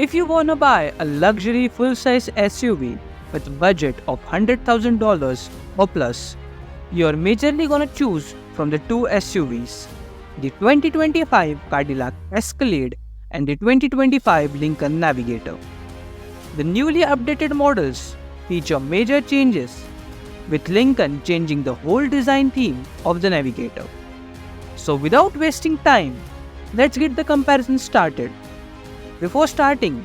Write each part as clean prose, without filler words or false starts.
If you wanna buy a luxury full-size SUV with a budget of $100,000 or plus, you're majorly gonna choose from the two SUVs, the 2025 Cadillac Escalade and the 2025 Lincoln Navigator. The newly updated models feature major changes, with Lincoln changing the whole design theme of the Navigator. So without wasting time, let's get the comparison started. Before starting,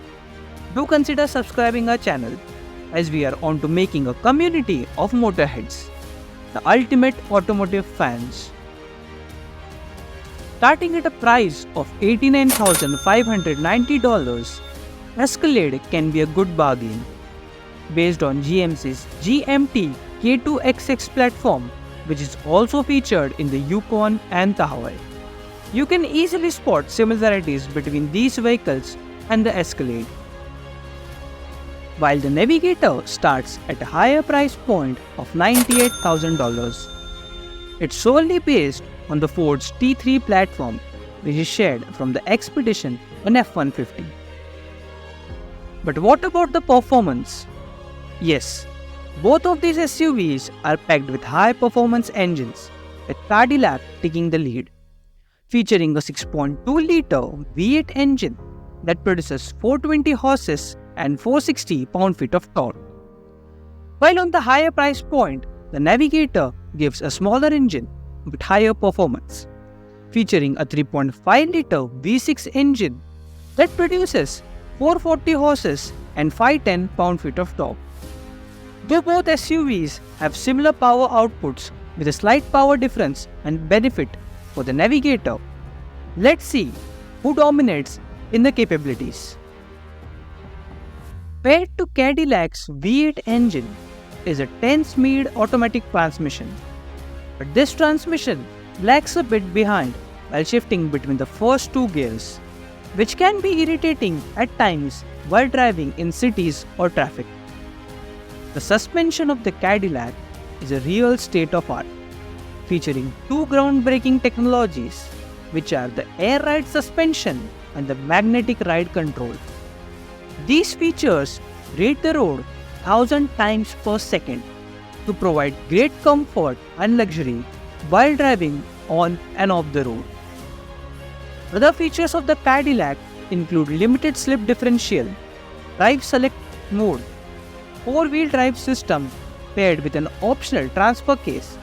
do consider subscribing our channel, as we are on to making a community of motorheads, the ultimate automotive fans. Starting at a price of $89,590, Escalade can be a good bargain. Based on GMC's GMT K2XX platform, which is also featured in the Yukon and Tahoe, you can easily spot similarities between these vehicles and the Escalade. While the Navigator starts at a higher price point of $98,000, it's solely based on the Ford's T3 platform, which is shared from the Expedition and F-150. But what about the performance? Yes, both of these SUVs are packed with high-performance engines, with Cadillac taking the lead, featuring a 6.2-liter V8 engine that produces 420 horses and 460 pound-feet of torque. While on the higher price point, the Navigator gives a smaller engine with higher performance, featuring a 3.5-liter V6 engine that produces 440 horses and 510 pound-feet of torque. Though both SUVs have similar power outputs with a slight power difference and benefit for the Navigator, let's see who dominates in the capabilities. Paired to Cadillac's V8 engine is a 10-speed automatic transmission, but this transmission lags a bit behind while shifting between the first two gears, which can be irritating at times while driving in cities or traffic. The suspension of the Cadillac is a real state of art, featuring two groundbreaking technologies, which are the air ride suspension and the magnetic ride control. These features rate the road 1,000 times per second to provide great comfort and luxury while driving on and off the road. Other features of the Cadillac include limited slip differential, drive select mode, 4-wheel drive system paired with an optional transfer case,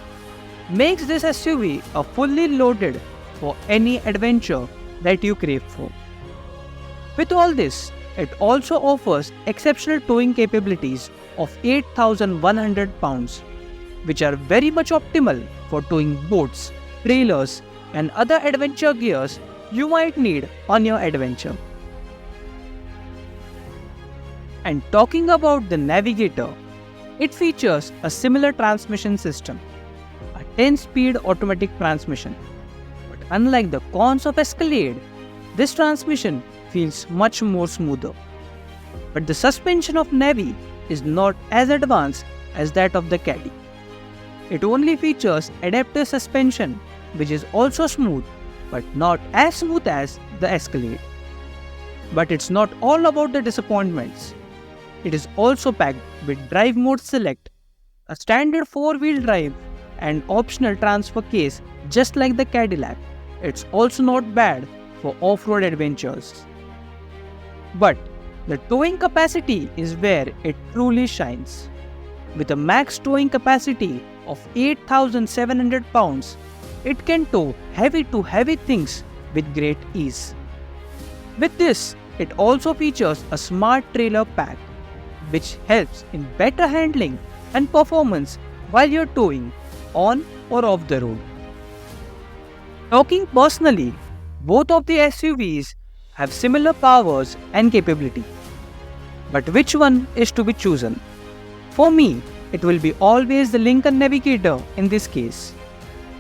makes this SUV a fully loaded for any adventure that you crave for. With all this, it also offers exceptional towing capabilities of 8,100 pounds, which are very much optimal for towing boats, trailers, and other adventure gears you might need on your adventure. And talking about the Navigator, it features a similar transmission system, a 10-speed automatic transmission. But unlike the cons of Escalade, this transmission feels much more smoother. But the suspension of Navi is not as advanced as that of the Caddy. It only features adaptive suspension, which is also smooth, but not as smooth as the Escalade. But it's not all about the disappointments. It is also packed with Drive Mode Select, a standard 4-wheel drive, and optional transfer case just like the Cadillac. It's also not bad for off-road adventures. But the towing capacity is where it truly shines. With a max towing capacity of 8,700 pounds, it can tow heavy to heavy things with great ease. With this, it also features a smart trailer pack, which helps in better handling and performance while you're towing on or off the road. Talking personally, both of the SUVs have similar powers and capability. But which one is to be chosen? For me, it will be always the Lincoln Navigator in this case.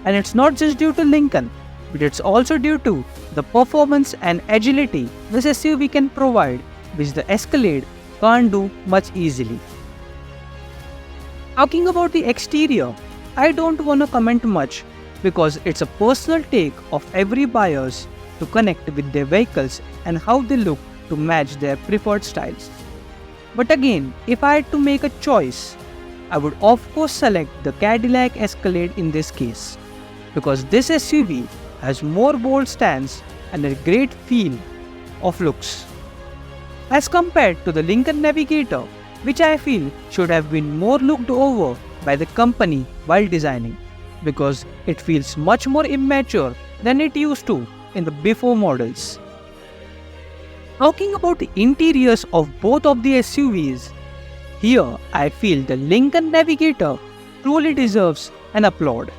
And it's not just due to Lincoln, but it's also due to the performance and agility this SUV can provide, which the Escalade can't do much easily. Talking about the exterior, I don't want to comment much because it's a personal take of every buyers to connect with their vehicles and how they look to match their preferred styles. But again, if I had to make a choice, I would of course select the Cadillac Escalade in this case, because this SUV has more bold stance and a great feel of looks, as compared to the Lincoln Navigator, which I feel should have been more looked over by the company while designing, because it feels much more immature than it used to in the before models. Talking about the interiors of both of the SUVs, here I feel the Lincoln Navigator truly deserves an applaud.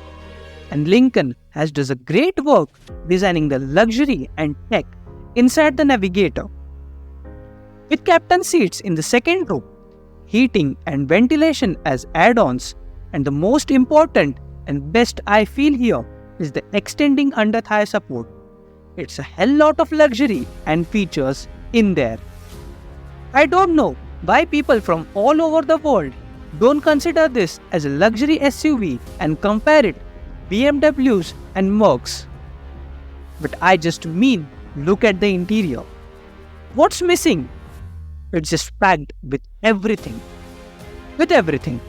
And Lincoln has done a great work designing the luxury and tech inside the Navigator. With captain seats in the second row, heating and ventilation as add-ons, and the most important and best I feel here is the extending under-thigh support. It's a hell lot of luxury and features in there. I don't know why people from all over the world don't consider this as a luxury SUV and compare it BMWs and Mercs. But I just mean, look at the interior. What's missing? It's just packed with everything. With everything.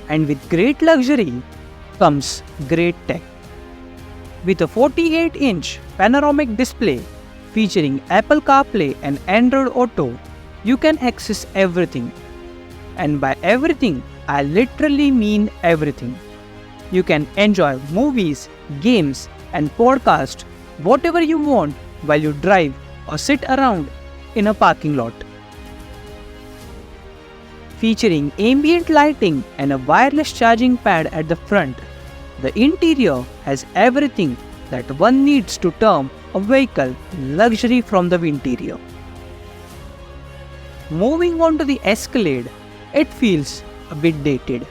And with great luxury comes great tech. With a 48-inch panoramic display featuring Apple CarPlay and Android Auto, you can access everything. And by everything, I literally mean everything. You can enjoy movies, games, and podcasts, whatever you want while you drive or sit around in a parking lot. Featuring ambient lighting and a wireless charging pad at the front, the interior has everything that one needs to term a vehicle luxury from the interior. Moving on to the Escalade, it feels a bit dated,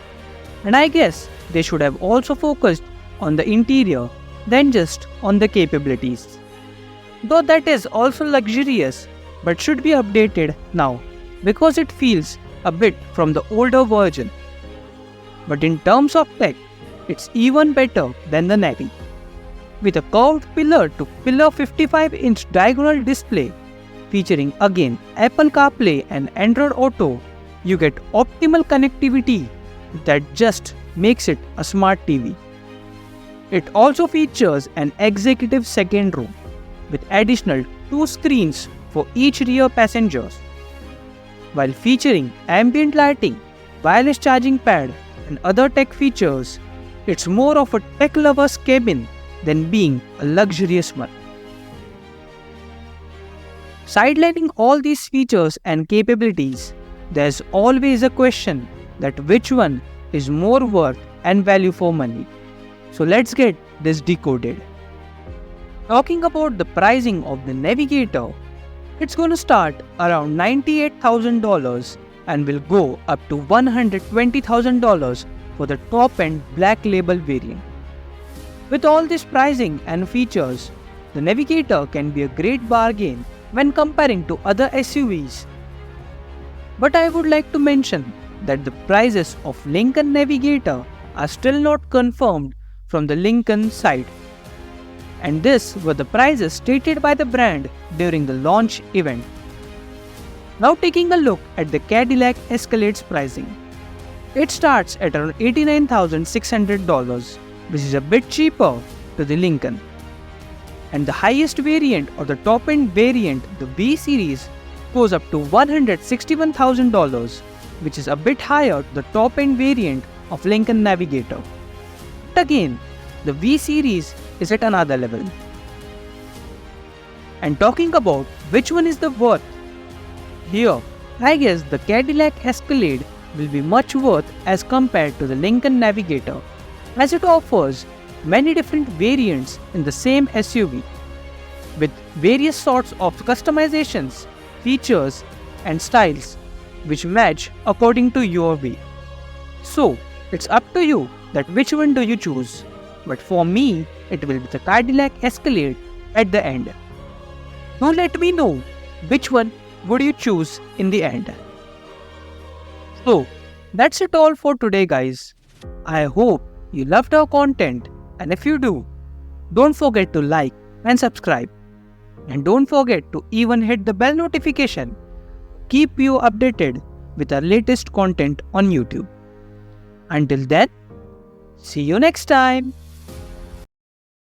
and I guess they should have also focused on the interior than just on the capabilities. Though that is also luxurious, but should be updated now because it feels a bit from the older version. But in terms of tech, it's even better than the Navi. With a curved pillar to pillar 55-inch diagonal display featuring again Apple CarPlay and Android Auto, you get optimal connectivity that just makes it a smart TV. It also features an executive second row with additional 2 screens for each rear passengers. While featuring ambient lighting, wireless charging pad and other tech features, it's more of a tech lover's cabin than being a luxurious one. Sidelining all these features and capabilities, there's always a question that which one is more worth and value for money. So let's get this decoded. Talking about the pricing of the Navigator, it's going to start around $98,000 and will go up to $120,000 for the top-end black label variant. With all this pricing and features, the Navigator can be a great bargain when comparing to other SUVs. But I would like to mention that the prices of Lincoln Navigator are still not confirmed from the Lincoln side. And these were the prices stated by the brand during the launch event. Now taking a look at the Cadillac Escalade's pricing. It starts at around $89,600, which is a bit cheaper to the Lincoln. And the highest variant or the top-end variant, the V Series, goes up to $161,000, which is a bit higher to the top-end variant of Lincoln Navigator. But again, the V Series is at another level. And talking about which one is the worth, here, I guess the Cadillac Escalade will be much worth as compared to the Lincoln Navigator, as it offers many different variants in the same SUV, with various sorts of customizations, features and styles which match according to your way. So, it's up to you that which one do you choose, but for me, it will be the Cadillac Escalade at the end. Now let me know which one would you choose in the end. So, that's it all for today guys. I hope you loved our content, and if you do, don't forget to like, and subscribe. And don't forget to even hit the bell notification. Keep you updated with our latest content on YouTube. Until then, see you next time.